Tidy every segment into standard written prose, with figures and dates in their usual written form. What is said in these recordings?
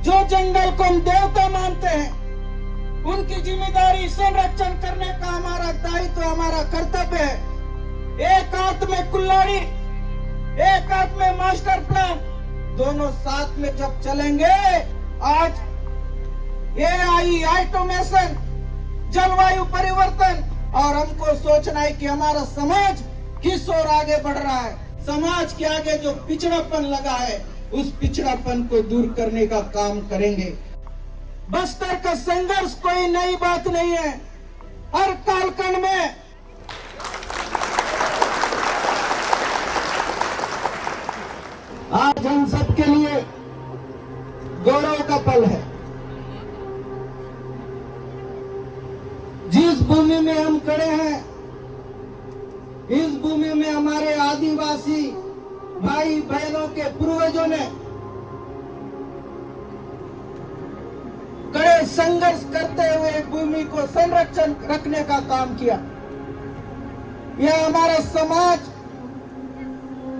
जो जंगल को हम देवता मानते हैं, उनकी जिम्मेदारी संरक्षण करने का हमारा दायित्व, हमारा कर्तव्य है। एक हाथ में कुल्हाड़ी, एक हाथ में मास्टर प्लान, दोनों साथ में जब चलेंगे, आज एआई, ऑटोमेशन, जलवायु परिवर्तन, और हमको सोचना है कि हमारा समाज किस ओर आगे बढ़ रहा है। समाज के आगे जो पिछड़ापन लगा है, उस पिछड़ापन को दूर करने का काम करेंगे। बस्तर का संघर्ष कोई नई बात नहीं है। हर कालखंड में आज हम सबके लिए गौरव का पल है। जिस भूमि में हम खड़े हैं, इस भूमि में हमारे आदिवासी भाई बहनों के पूर्वजों ने कड़े संघर्ष करते हुए भूमि को संरक्षण रखने का काम किया। यह हमारा समाज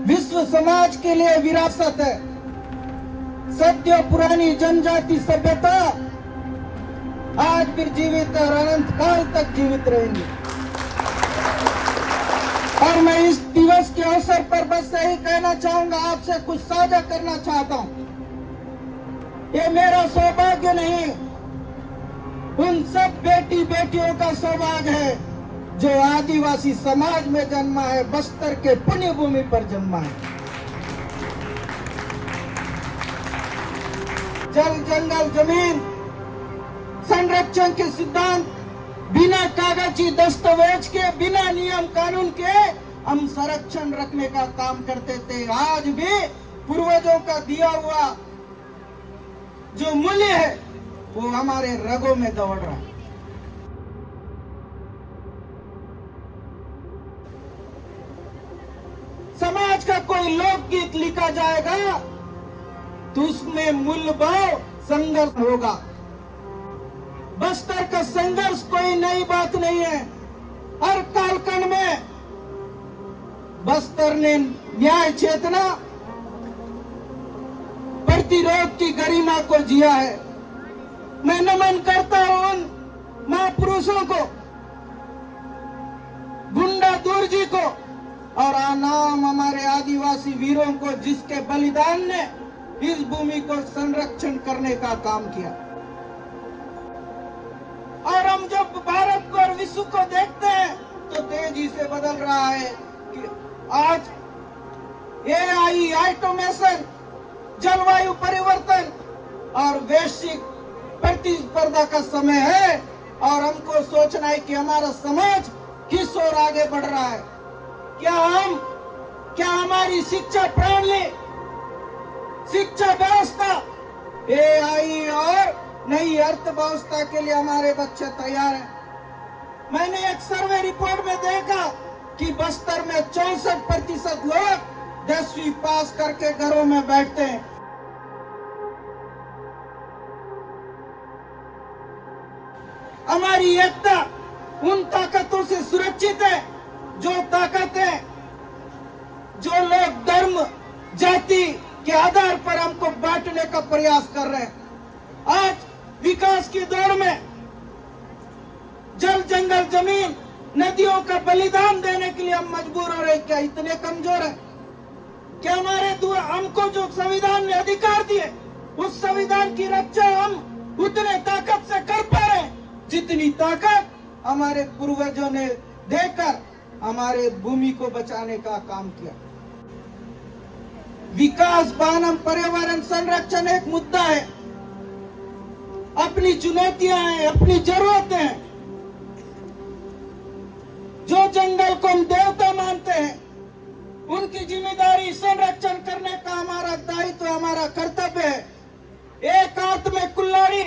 विश्व समाज के लिए विरासत है। सदियों पुरानी जनजाति सभ्यता आज भी जीवित और अनंत काल तक जीवित रहेंगी। और मैं इस दिवस के अवसर पर बस यही कहना चाहूंगा, आपसे कुछ साझा करना चाहता हूं। ये मेरा सौभाग्य नहीं, उन सब बेटी बेटियों का सौभाग्य है जो आदिवासी समाज में जन्मा है, बस्तर के पुण्य भूमि पर जन्मा है। जल, जंगल, जमीन संरक्षण के सिद्धांत बिना कागजी दस्तावेज के, बिना नियम कानून के हम संरक्षण रखने का काम करते थे। आज भी पूर्वजों का दिया हुआ जो मूल्य है, वो हमारे रगों में दौड़ रहा है। समाज का कोई लोकगीत लिखा जाएगा तो उसमें मूल्य भाव संघर्ष होगा। बस्तर का संघर्ष कोई नई बात नहीं है। हर कालखंड में बस्तर ने न्याय चेतना, प्रतिरोध की गरिमा को जिया है। मैं नमन करता हूं उन महापुरुषों को, गुंडा दुर्जी को, और आनाम हमारे आदिवासी वीरों को, जिसके बलिदान ने इस भूमि को संरक्षण करने का काम किया। और हम जब भारत को और विश्व को देखते हैं तो तेजी से बदल रहा है कि आज एआई, ऑटोमेशन, जलवायु परिवर्तन और वैश्विक प्रतिस्पर्धा का समय है। और हमको सोचना है कि हमारा समाज किस ओर आगे बढ़ रहा है। क्या हमारी शिक्षा प्रणाली, शिक्षा व्यवस्था एआई और नई अर्थव्यवस्था के लिए हमारे बच्चे तैयार हैं? मैंने एक सर्वे रिपोर्ट में देखा कि बस्तर में 64% लोग 10वीं पास करके घरों में बैठते हैं। हमारी एकता उन ताकतों से सुरक्षित है जो ताकतें, जो लोग धर्म, जाति के आधार पर हमको बांटने का प्रयास कर रहे हैं। आज विकास की दौड़ में जल, जंगल, जमीन, नदियों का बलिदान देने के लिए हम मजबूर हो रहे हैं। क्या इतने कमजोर हैं? क्या हमको जो संविधान ने अधिकार दिए, उस संविधान की रक्षा हम उतने ताकत से कर पा रहे हैं जितनी ताकत हमारे पूर्वजों ने देकर हमारे भूमि को बचाने का काम किया। विकास, वनम, पर्यावरण संरक्षण एक मुद्दा है। अपनी चुनौतियां हैं, अपनी जरूरतें हैं। जो जंगल को हम देवता मानते हैं, उनकी जिम्मेदारी संरक्षण करने का हमारा दायित्व, हमारा कर्तव्य है। एक हाथ में कुल्हाड़ी,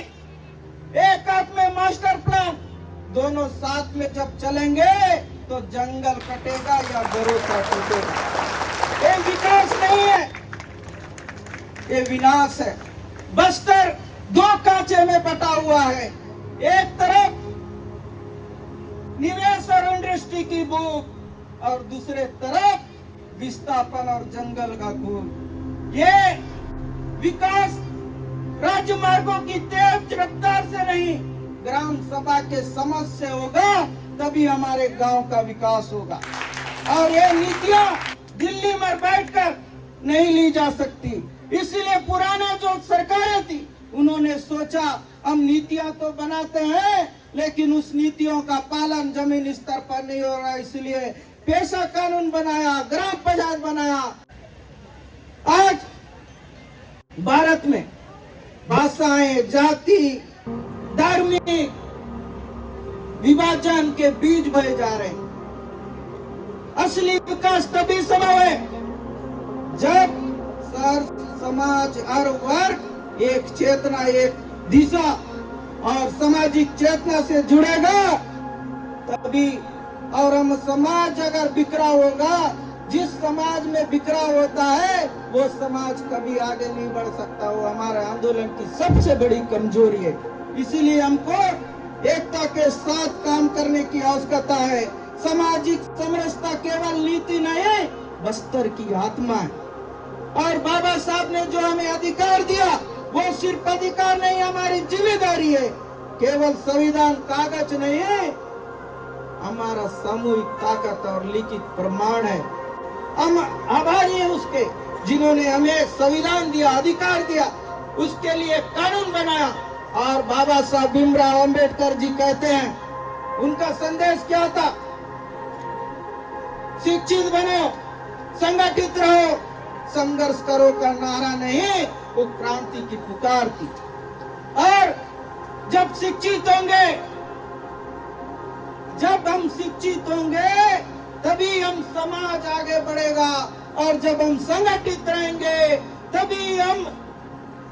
एक हाथ में मास्टर प्लान, दोनों साथ में जब चलेंगे तो जंगल कटेगा या भरोसा टूटेगा। ये विकास नहीं है, ये विनाश है। बस्तर दो कांचे में बटा हुआ है। एक तरफ निवेश और इंडस्ट्री की भूख और दूसरे तरफ विस्थापन और जंगल का खून। ये विकास राज्य मार्गों की तेज रफ्तार से नहीं, ग्राम सभा के समझ से होगा, तभी हमारे गांव का विकास होगा। और ये नीतियां दिल्ली में बैठकर नहीं ली जा सकती। इसलिए पुराने जो सरकारें थी, उन्होंने सोचा हम नीतियां तो बनाते हैं, लेकिन उस नीतियों का पालन जमीन स्तर पर नहीं हो रहा, इसलिए पेशा कानून बनाया, ग्राम पंचायत बनाया। आज भारत में भाषाएं, जाति, धार्मिक विभाजन के बीज बोए जा रहे हैं। असली विकास तभी संभव है जब सर समाज हर वर्ग एक चेतना, एक दिशा और सामाजिक चेतना से जुड़ेगा तभी। और हम समाज अगर बिखरा होगा, जिस समाज में बिखरा होता है वो समाज कभी आगे नहीं बढ़ सकता। वो हमारे आंदोलन की सबसे बड़ी कमजोरी है। इसीलिए हमको एकता के साथ काम करने की आवश्यकता है। सामाजिक समरसता केवल नीति नहीं, बस्तर की आत्मा है। और बाबा साहब ने जो हमें अधिकार दिया, वो सिर्फ अधिकार नहीं, हमारी जिम्मेदारी है। केवल संविधान कागज नहीं है, हमारा सामूहिक ताकत और लिखित प्रमाण है। हम आभारी हैं उसके, जिन्होंने हमें संविधान दिया, अधिकार दिया, उसके लिए कानून बनाया। और बाबा साहब भीमराव अंबेडकर जी कहते हैं, उनका संदेश क्या था? शिक्षित बनो, संगठित रहो, संघर्ष करो का नारा नहीं, वो क्रांति की पुकार थी। और जब शिक्षित होंगे, जब हम शिक्षित होंगे तभी हम समाज आगे बढ़ेगा। और जब हम संगठित रहेंगे तभी हम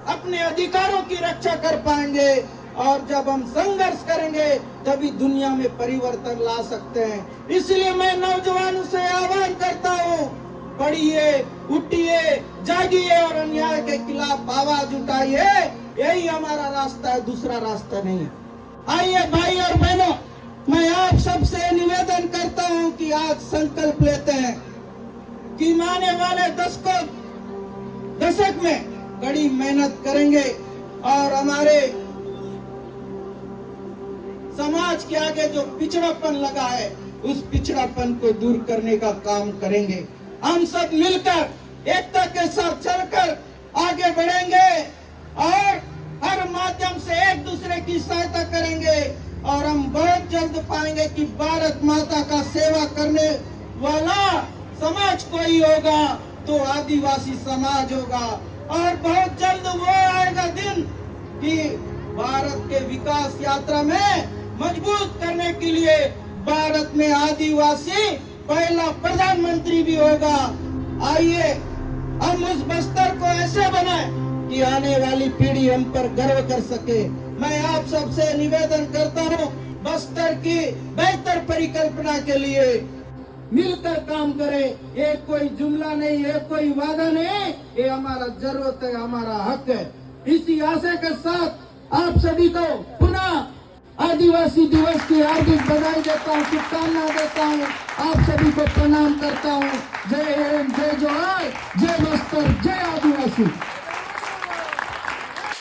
अपने अधिकारों की रक्षा कर पाएंगे। और जब हम संघर्ष करेंगे तभी दुनिया में परिवर्तन ला सकते हैं। इसलिए मैं नौजवानों से आह्वान करता हूँ, पढ़िए, उठिए, जागिए और अन्याय के खिलाफ आवाज उठाइए। यही हमारा रास्ता है, दूसरा रास्ता नहीं है। आइए भाई और बहनों, मैं आप सबसे निवेदन करता हूं कि आज संकल्प लेते हैं कि आने वाले दशक में कड़ी मेहनत करेंगे और हमारे समाज के आगे जो पिछड़ापन लगा है, उस पिछड़ापन को दूर करने का काम करेंगे। हम सब मिलकर एकता के साथ चलकर आगे बढ़ेंगे और हर माध्यम से एक दूसरे की सहायता करेंगे। और हम बहुत जल्द पाएंगे कि भारत माता का सेवा करने वाला समाज कोई होगा तो आदिवासी समाज होगा। और बहुत जल्द वो आएगा दिन कि भारत के विकास यात्रा में मजबूत करने के लिए भारत में आदिवासी पहला प्रधानमंत्री भी होगा। आइए हम उस बस्तर को ऐसे बनाएं कि आने वाली पीढ़ी हम पर गर्व कर सके। मैं आप सबसे निवेदन करता हूँ, बस्तर की बेहतर परिकल्पना के लिए मिलकर काम करें। ये कोई जुमला नहीं, ये कोई वादा नहीं, ये हमारा जरूरत है, हमारा हक है। इसी आशा के साथ आप सभी को पुनः आदिवासी दिवस की हार्दिक बधाई देता हूँ, शुभकामना देता हूँ। आप सभी को प्रणाम करता हूँ। जय हिंद, जय जोहार, जय बस्तर, जय आदिवासी।